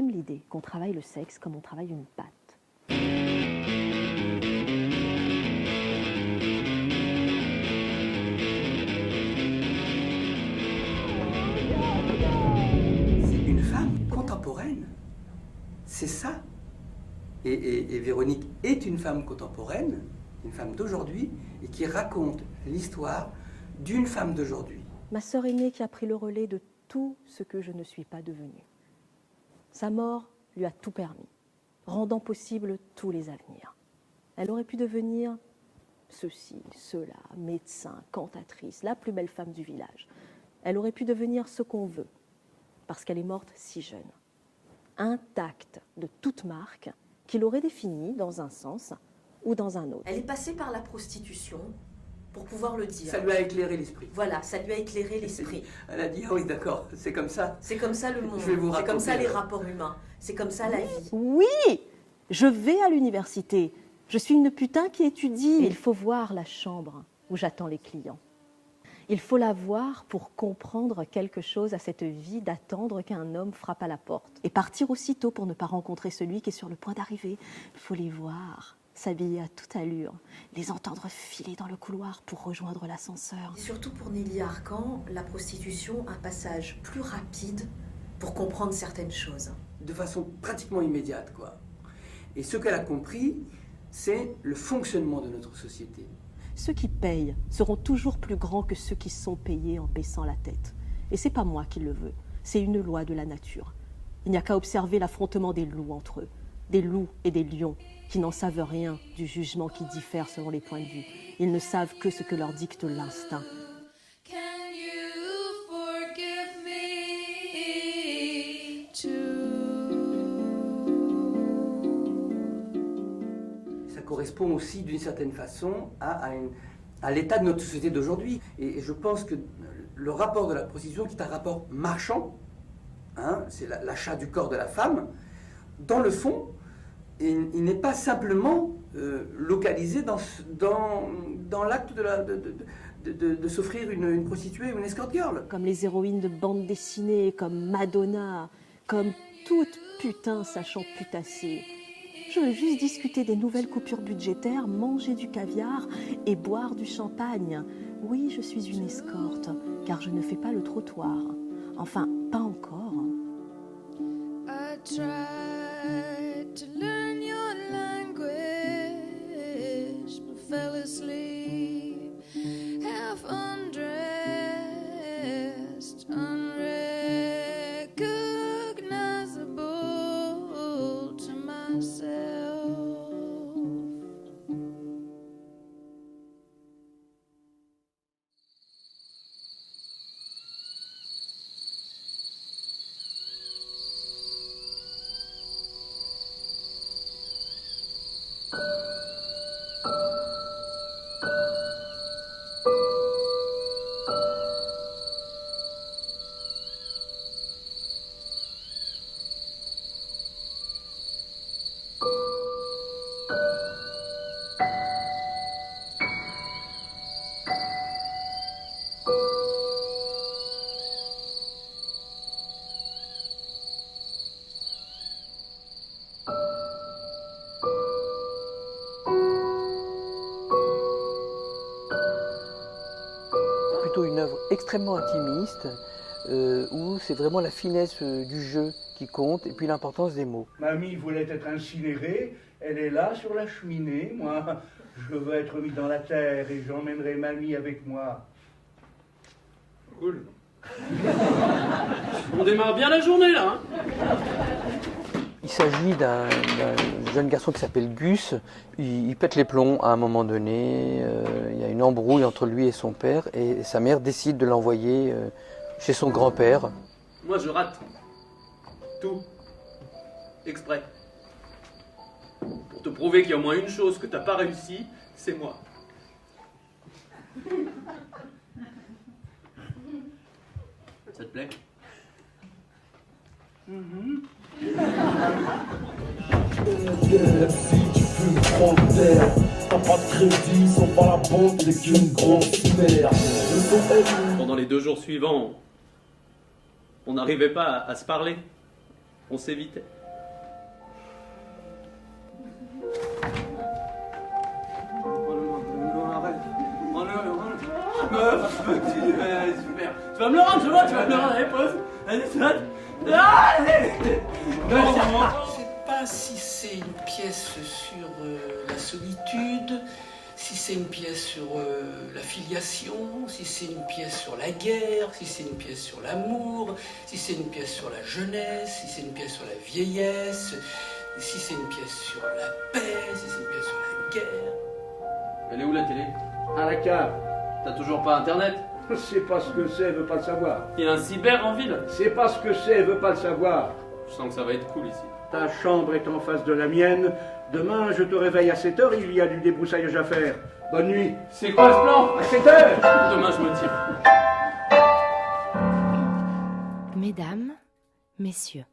J'aime l'idée qu'on travaille le sexe comme on travaille une pâte. C'est une femme contemporaine. C'est ça. Et Véronique est une femme contemporaine, une femme d'aujourd'hui, et qui raconte l'histoire d'une femme d'aujourd'hui. Ma sœur aînée qui a pris le relais de tout ce que je ne suis pas devenue. Sa mort lui a tout permis, rendant possible tous les avenirs. Elle aurait pu devenir ceci, cela, médecin, cantatrice, la plus belle femme du village. Elle aurait pu devenir ce qu'on veut, parce qu'elle est morte si jeune. Intacte de toute marque, qu'il aurait définie dans un sens ou dans un autre. Elle est passée par la prostitution pour pouvoir le dire. Ça lui a éclairé l'esprit. Voilà, ça lui a éclairé l'esprit. Elle a dit, ah oui, d'accord, c'est comme ça. C'est comme ça le monde, Je vais vous c'est comme ça raconter. les rapports humains, c'est comme ça la vie. Oui, je vais à l'université. Je suis une putain qui étudie. Et il faut voir la chambre où j'attends les clients. Il faut la voir pour comprendre quelque chose à cette vie d'attendre qu'un homme frappe à la porte. Et partir aussitôt pour ne pas rencontrer celui qui est sur le point d'arriver. Il faut les voir, s'habiller à toute allure, les entendre filer dans le couloir pour rejoindre l'ascenseur. Et surtout pour Nelly Arcan, la prostitution, un passage plus rapide pour comprendre certaines choses. De façon pratiquement immédiate, quoi. Et ce qu'elle a compris, c'est le fonctionnement de notre société. Ceux qui payent seront toujours plus grands que ceux qui sont payés en baissant la tête. Et c'est pas moi qui le veux, c'est une loi de la nature. Il n'y a qu'à observer l'affrontement des loups entre eux, des loups et des lions, qui n'en savent rien du jugement qui diffère selon les points de vue. Ils ne savent que ce que leur dicte l'instinct. Correspond aussi d'une certaine façon à l'état de notre société d'aujourd'hui. Et je pense que le rapport de la prostitution, qui est un rapport marchand, hein, c'est l'achat du corps de la femme, dans le fond, il n'est pas simplement localisé dans l'acte de s'offrir une prostituée ou une escort girl. Comme les héroïnes de bande dessinée, comme Madonna, comme toute putain sachant putasser. Je veux juste discuter des nouvelles coupures budgétaires, manger du caviar et boire du champagne. Oui, je suis une escorte, car je ne fais pas le trottoir. Enfin, pas encore. I tried to learn your language, but fell asleep, half undressed, unrecognizable to myself. Plutôt une œuvre extrêmement intimiste, où c'est vraiment la finesse du jeu qui compte et puis l'importance des mots. Mamie voulait être incinérée, elle est là sur la cheminée. Moi, je veux être mis dans la terre et j'emmènerai mamie avec moi. Cool. On démarre bien la journée là, hein. Il s'agit d'un jeune garçon qui s'appelle Gus. Il pète les plombs à un moment donné. Il y a une embrouille entre lui et son père et sa mère décide de l'envoyer chez son grand-père. Moi je rate. Tout. Exprès. Pour te prouver qu'il y a au moins une chose que t'as pas réussi, c'est moi. Ça te plaît? Si tu fumes trop d'air, t'as pas de crédit, sans pas la banque, t'es qu'une grosse merde. Pendant les 2 jours suivants, on n'arrivait pas à se parler. On s'évitait. Super. Tu vas me le rendre, je vois, tu vas me le rendre. Allez, pause. Allez, saute. Allez. Je sais pas si c'est une pièce sur la solitude, si c'est une pièce sur la filiation, si c'est une pièce sur la guerre, si c'est une pièce sur l'amour, si c'est une pièce sur la jeunesse, si c'est une pièce sur la vieillesse, si c'est une pièce sur la paix, si c'est une pièce sur la guerre. Elle est où la télé? À la cave. T'as toujours pas internet? C'est pas ce que c'est, elle veut pas le savoir. Il y a un cyber en ville. C'est pas ce que c'est, elle veut pas le savoir. Je sens que ça va être cool ici. Ta chambre est en face de la mienne. Demain, je te réveille à 7h, il y a du débroussaillage à faire. Bonne nuit. C'est quoi ce plan? À 7h. Demain, je me tire. Mesdames, messieurs,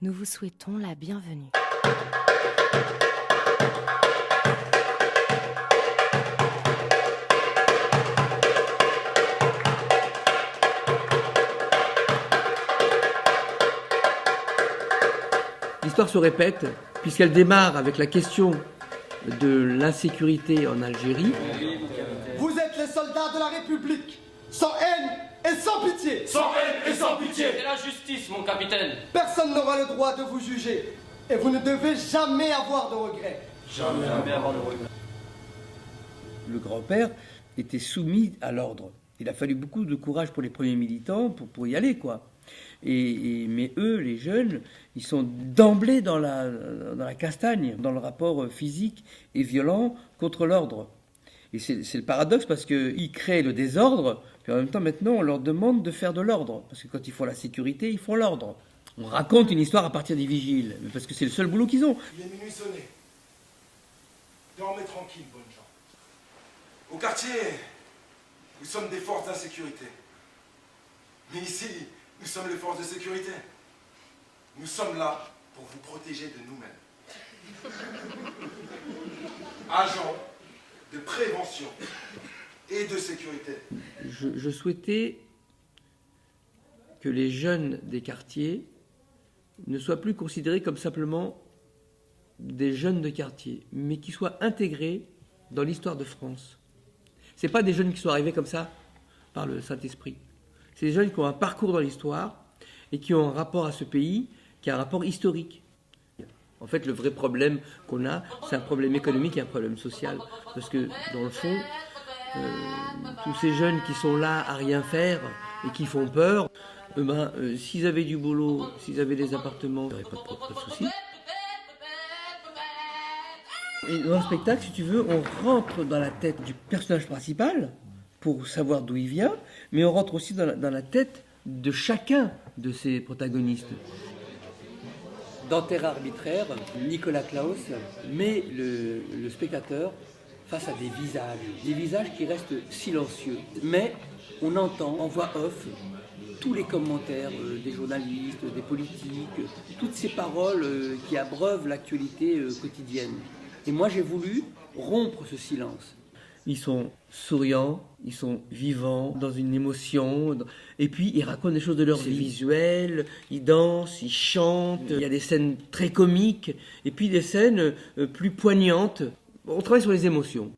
nous vous souhaitons la bienvenue. L'histoire se répète, puisqu'elle démarre avec la question de l'insécurité en Algérie. Vous êtes les soldats de la République, sans haine et sans pitié. Sans haine et sans pitié. C'est la justice, mon capitaine. Personne n'aura le droit de vous juger, et vous ne devez jamais avoir de regrets. Jamais avoir de regrets. Le grand-père était soumis à l'ordre. Il a fallu beaucoup de courage pour les premiers militants pour y aller, quoi. Mais eux, les jeunes, ils sont d'emblée dans la castagne, dans le rapport physique et violent contre l'ordre. Et c'est le paradoxe parce qu'ils créent le désordre, puis en même temps, maintenant, on leur demande de faire de l'ordre. Parce que quand ils font la sécurité, ils font l'ordre. On raconte une histoire à partir des vigiles, parce que c'est le seul boulot qu'ils ont. Il est minuit sonné. Dormez tranquille, bonnes gens. Au quartier, nous sommes des forces d'insécurité. Mais ici, nous sommes les forces de sécurité. Nous sommes là pour vous protéger de nous-mêmes. Agents de prévention et de sécurité. Je souhaitais que les jeunes des quartiers ne soient plus considérés comme simplement des jeunes de quartier, mais qu'ils soient intégrés dans l'histoire de France. Ce n'est pas des jeunes qui sont arrivés comme ça par le Saint-Esprit. C'est des jeunes qui ont un parcours dans l'histoire et qui ont un rapport à ce pays, qui a un rapport historique. En fait, le vrai problème qu'on a, c'est un problème économique et un problème social. Parce que, dans le fond, tous ces jeunes qui sont là à rien faire et qui font peur, s'ils avaient du boulot, s'ils avaient des appartements, il n'y aurait pas de souci. Et dans le spectacle, si tu veux, on rentre dans la tête du personnage principal pour savoir d'où il vient, mais on rentre aussi dans la tête de chacun de ces protagonistes. Dans Terre arbitraire, Nicolas Claus met le spectateur face à des visages qui restent silencieux. Mais on entend en voix off tous les commentaires des journalistes, des politiques, toutes ces paroles qui abreuvent l'actualité quotidienne. Et moi j'ai voulu rompre ce silence. Ils sont souriants, ils sont vivants, dans une émotion, et puis ils racontent des choses de leur vie. C'est visuel, ils dansent, ils chantent, il y a des scènes très comiques, et puis des scènes plus poignantes. On travaille sur les émotions.